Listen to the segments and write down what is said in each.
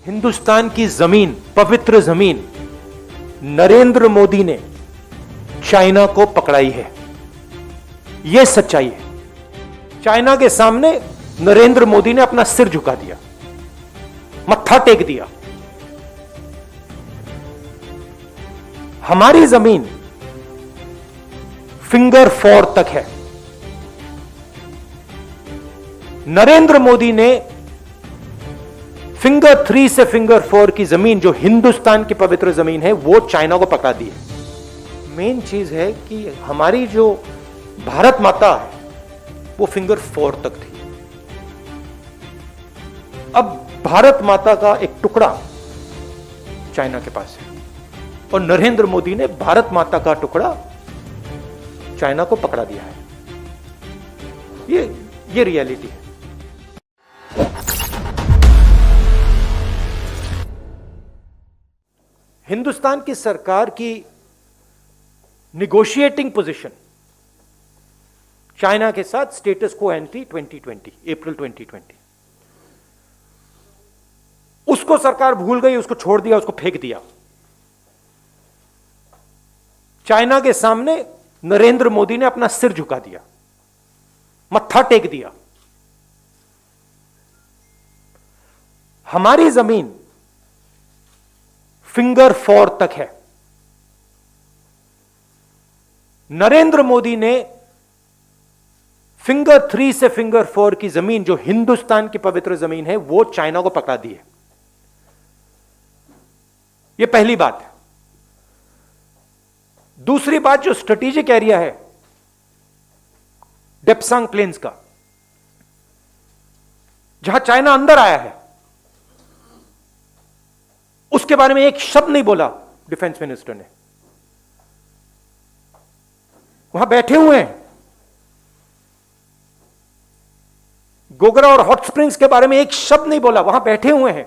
हिंदुस्तान की जमीन, पवित्र जमीन, नरेंद्र मोदी ने चाइना को पकड़ाई है। यह सच्चाई है। चाइना के सामने नरेंद्र मोदी ने अपना सिर झुका दिया, मत्था टेक दिया। हमारी जमीन फिंगर 4 तक है। नरेंद्र मोदी ने फिंगर 3 से फिंगर 4 की जमीन, जो हिंदुस्तान की पवित्र जमीन है, वो चाइना को पकड़ा दी है। मेन चीज है कि हमारी जो भारत माता है वो फिंगर 4 तक थी। अब भारत माता का एक टुकड़ा चाइना के पास है और नरेंद्र मोदी ने भारत माता का टुकड़ा चाइना को पकड़ा दिया है। ये रियलिटी है। हिंदुस्तान की सरकार की निगोशिएटिंग पोजीशन चाइना के साथ स्टेटस को एंटी 2020, अप्रैल 2020, उसको सरकार भूल गई, उसको छोड़ दिया, उसको फेंक दिया। चाइना के सामने नरेंद्र मोदी ने अपना सिर झुका दिया, मत्था टेक दिया। हमारी जमीन फिंगर 4 तक है। नरेंद्र मोदी ने फिंगर 3 से फिंगर 4 की जमीन, जो हिंदुस्तान की पवित्र जमीन है, वो चाइना को पकड़ा दी है। यह पहली बात है। दूसरी बात, जो स्ट्रेटेजिक एरिया है डेप्सांग प्लेन्स का, जहां चाइना अंदर आया है, उसके बारे में एक शब्द नहीं बोला डिफेंस मिनिस्टर ने। वहां बैठे हुए हैं। गोगरा और हॉट स्प्रिंग्स के बारे में एक शब्द नहीं बोला, वहां बैठे हुए हैं।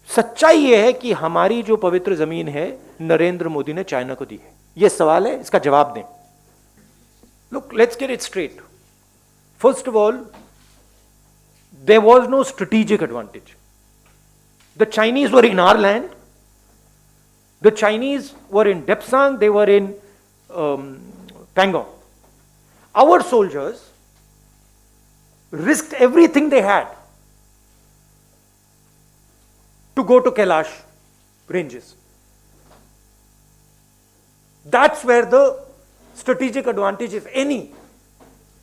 सच्चाई यह है कि हमारी जो पवित्र जमीन है नरेंद्र मोदी ने चाइना को दी है। यह सवाल है, इसका जवाब दें। Look, let's get it straight. First of all, there was no strategic advantage. The Chinese were in our land. The Chinese were in Depsang, they were in Pangong. Our soldiers risked everything they had to go to Kailash ranges. That's where the strategic advantage, if any,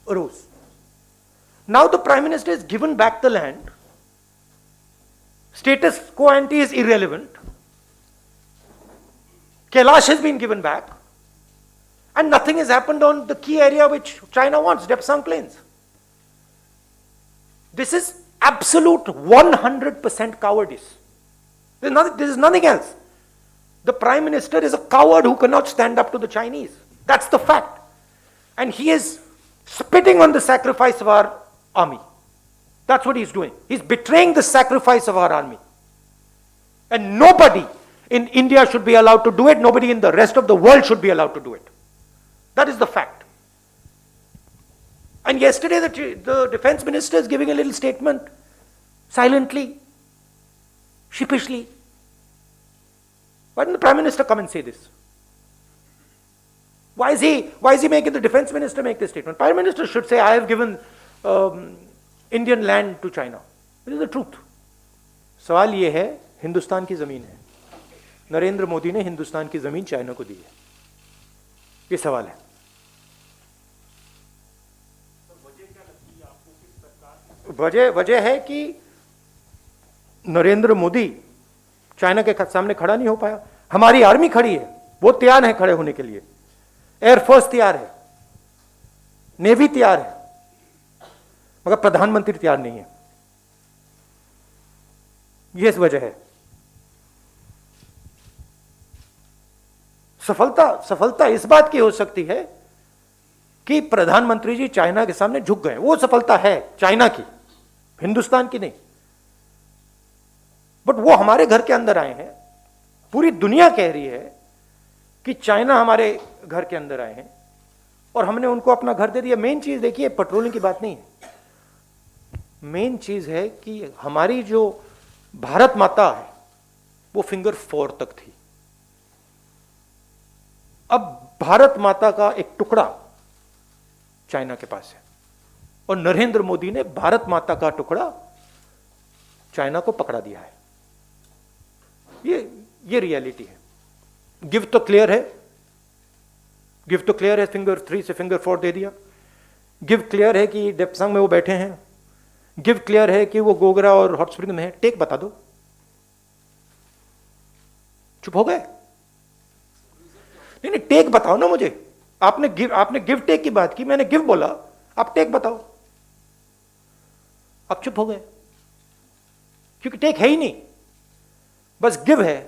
arose. Now the Prime Minister has given back the land. Status quo ante is irrelevant. Kailash has been given back, and nothing has happened on the key area which China wants, Depsang Plains. This is absolute 100% cowardice. There is nothing else. The Prime Minister is a coward who cannot stand up to the Chinese. That's the fact. And he is spitting on the sacrifice of our army. That's what he's doing. He's betraying the sacrifice of our army. And nobody in India should be allowed to do it. Nobody in the rest of the world should be allowed to do it. That is the fact. And yesterday the defense minister is giving a little statement, silently, sheepishly. Why didn't the Prime Minister come and say this? Why is he making the defense minister make this statement? Prime Minister should say, I have given Indian land to China. This is the truth. सवाल यह है, हिंदुस्तान की जमीन है, नरेंद्र मोदी ने हिंदुस्तान की जमीन China को दी है। ये सवाल है। वजह है कि नरेंद्र मोदी चाइना के सामने खड़ा नहीं हो पाया। हमारी आर्मी खड़ी है, वो तैयार है खड़े होने के लिए। एयरफोर्स तैयार है, नेवी तैयार है, मगर प्रधानमंत्री तैयार नहीं है। यह इस वजह है। सफलता इस बात की हो सकती है कि प्रधानमंत्री जी चाइना के सामने झुक गए। वो सफलता है चाइना की, हिंदुस्तान की नहीं। बट वो हमारे घर के अंदर आए हैं। पूरी दुनिया कह रही है कि चाइना हमारे घर के अंदर आए हैं और हमने उनको अपना घर दे दिया। मेन चीज देखिए, पेट्रोलिंग की बात नहीं है। मेन चीज है कि हमारी जो भारत माता है वो फिंगर 4 तक थी। अब भारत माता का एक टुकड़ा चाइना के पास है और नरेंद्र मोदी ने भारत माता का टुकड़ा चाइना को पकड़ा दिया है। ये रियलिटी है। गिव तो क्लियर है, गिव तो क्लियर है, फिंगर 3 से फिंगर 4 दे दिया। गिव क्लियर है कि डेप्सांग में वो बैठे हैं। गिव क्लियर है कि वो गोगरा और हॉट स्प्रिंग में है। टेक बता दो। चुप हो गए? नहीं, टेक बताओ ना मुझे। आपने गिव टेक की बात की, मैंने गिव बोला, आप टेक बताओ। आप चुप हो गए क्योंकि टेक है ही नहीं, बस गिव है।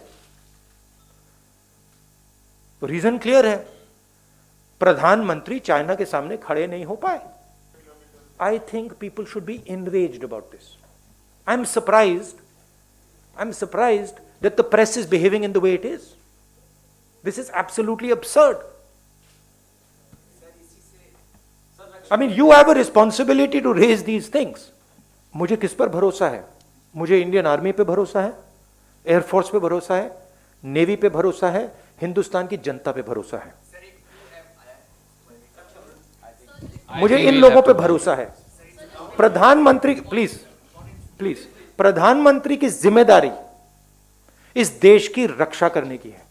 तो रीजन क्लियर है, प्रधानमंत्री चाइना के सामने खड़े नहीं हो पाए। I think people should be enraged about this. I'm surprised that the press is behaving in the way it is. This is absolutely absurd. I mean, you have a responsibility to raise these things. मुझे किस पर भरोसा है? मुझे Indian army पे भरोसा है, air force पे भरोसा है, नेवी पे भरोसा है, हिंदुस्तान की जनता पे भरोसा है। मुझे इन लोगों पे भरोसा है। प्रधानमंत्री, प्लीज, प्रधानमंत्री की जिम्मेदारी इस देश की रक्षा करने की है।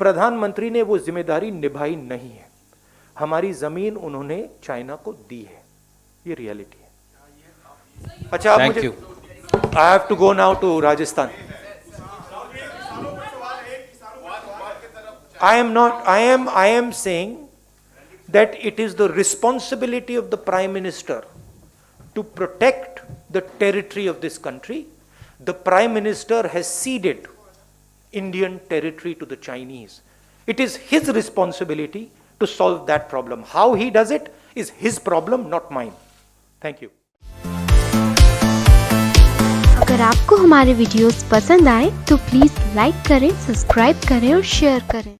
प्रधानमंत्री ने वो जिम्मेदारी निभाई नहीं है। हमारी जमीन उन्होंने चाइना को दी है, ये रियलिटी है। अच्छा, आप मुझे, I have to go now to Rajasthan. I am saying that it is the responsibility of the Prime Minister to protect the territory of this country. The Prime Minister has ceded Indian territory to the Chinese. It is his responsibility to solve that problem. How he does it is his problem, not mine. Thank you. अगर आपको हमारे videos पसंद आए तो please like करें, subscribe करें और share करें।